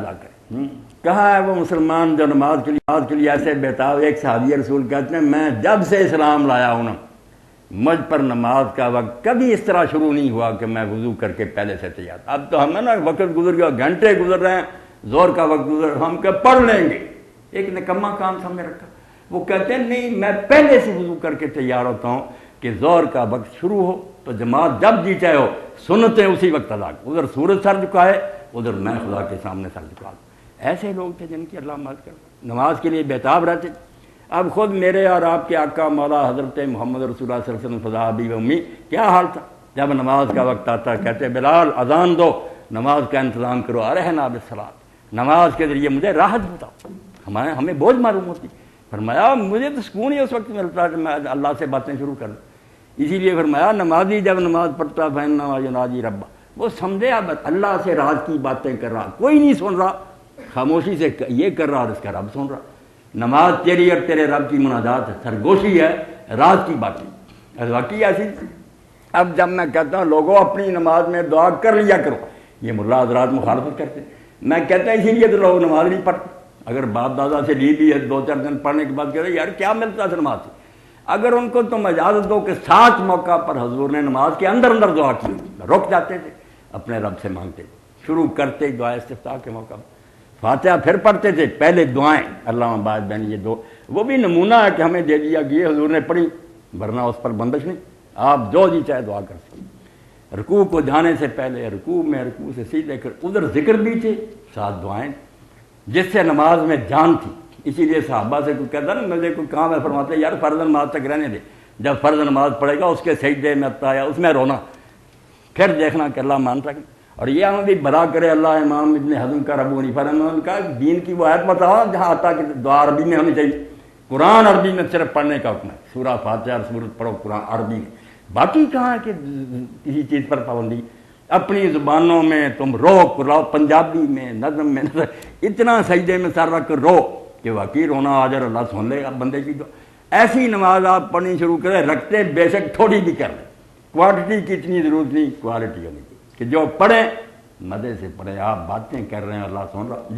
کہا ہے وہ مسلمان جو نماز کے لیے ایسے بہتاب. ایک صحابی رسول کہتے ہیں میں جب سے اسلام لایا ہوں نا مجھ پر نماز کا وقت کبھی اس طرح شروع نہیں ہوا کہ میں وضو کر کے پہلے سے تیار. اب تو ہمیں نا وقت گزر گیا, گھنٹے گزر رہے ہیں, زور کا وقت گزر, ہم کہ پڑھ لیں گے. ایک نکما کام سامنے رکھا. وہ کہتے ہیں نہیں میں پہلے سے وضو کر کے تیار ہوتا ہوں کہ زور کا وقت شروع ہو تو جماعت جب جی چاہے ہو سنتیں اسی وقت ادا. ادھر سورج سر جھکائے ادھر میں خدا کے سامنے سر جھکا دوں. ایسے لوگ تھے جن کی اللہ مدد کر نماز کے لیے بہتاب رہتے. اب خود میرے اور آپ کے آقا مولا حضرت محمد رسول اللہ صلی اللہ علیہ وسلم خدا حبیب امی کیا حال تھا جب نماز کا وقت آتا کہتے بلال اذان دو, نماز کا انتظام کرو, ارحنا بالصلاۃ, نماز کے ذریعے مجھے راحت بتاؤ. ہمیں بوجھ معلوم ہوتی. فرمایا مجھے تو سکون ہی اس وقت ملتا ہے کہ میں اللہ سے باتیں شروع کر دوں. اسی لیے فرمایا نمازی جب نماز پڑھتا فإنما يناجي ربہ, وہ سمجھے اب اللہ سے راز کی باتیں کر رہا, کوئی نہیں سن رہا, خاموشی سے یہ کر رہا اور اس کا رب سن رہا. نماز تیری اور تیرے رب کی مناجات ہے, سرگوشی ہے, راز کی باتیں. واقعی ایسی. اب جب میں کہتا ہوں لوگوں اپنی نماز میں دعا کر لیا کرو, یہ ملا حضرات مخالفت کرتے. میں کہتا ہوں اسی لیے تو لوگ نماز نہیں پڑھتے. اگر باپ دادا سے لی ہے 2-4 دن پڑھنے کے بعد کہتے یار کیا ملتا ہے نماز سے. اگر ان کو تم اجازت دو کہ 7 موقع پر حضور نے نماز کے اندر دعا کی, رک جاتے تھے, اپنے رب سے مانگتے, شروع کرتے دعا استفتاح کے موقع پر فاتحہ پھر پڑھتے تھے, پہلے دعائیں اللہ بعد بین یہ دو. وہ بھی نمونہ ہے کہ ہمیں دے دیا کہ یہ حضور نے پڑھی, ورنہ اس پر بندش نہیں, آپ جو جی چاہے دعا کر سکتے. رکوع کو جانے سے پہلے رکوع میں, رکوع سے سیدھے کر ادھر ذکر بھی تھے, 7 دعائیں جس سے نماز میں جان تھی. اسی لیے صحابہ سے کوئی کہتا نا مجھے کوئی کام ہے, فرماتے یار فرض نماز تک رہنے دے, جب فرض نماز پڑھے گا اس کے سجدے میں اتایا اس میں رونا, پھر دیکھنا کہ اللہ مان سکے. اور یہ ہمیں بھی بھلا کرے اللہ. امام ابن حزم کا ابو حنیفہ رحمہ اللہ کا دین کی وہ آیت بتاؤ جہاں آتا کہ دعا عربی میں ہونی چاہیے. قرآن عربی میں صرف پڑھنے کا حکم ہے, سورہ فاتحہ اور سورت پڑھو قرآن عربی میں. باقی کہاں ہے کہ کسی چیز پر پابندی. اپنی زبانوں میں تم رو, پنجابی میں نظم میں اتنا سجدے میں سر رکھ کر رو کہ واقعی رونا آ جائے, اللہ سن لے گا بندے کی. تو ایسی نماز آپ پڑھنی شروع کریں, رکھتے بے شک تھوڑی بھی کر لیں, کوانٹٹی کی اتنی ضرورت نہیں, کوالٹی ہونی چاہیے کہ جو پڑھیں مزے سے پڑھیں. آپ باتیں کر رہے ہیں اللہ سن رہا.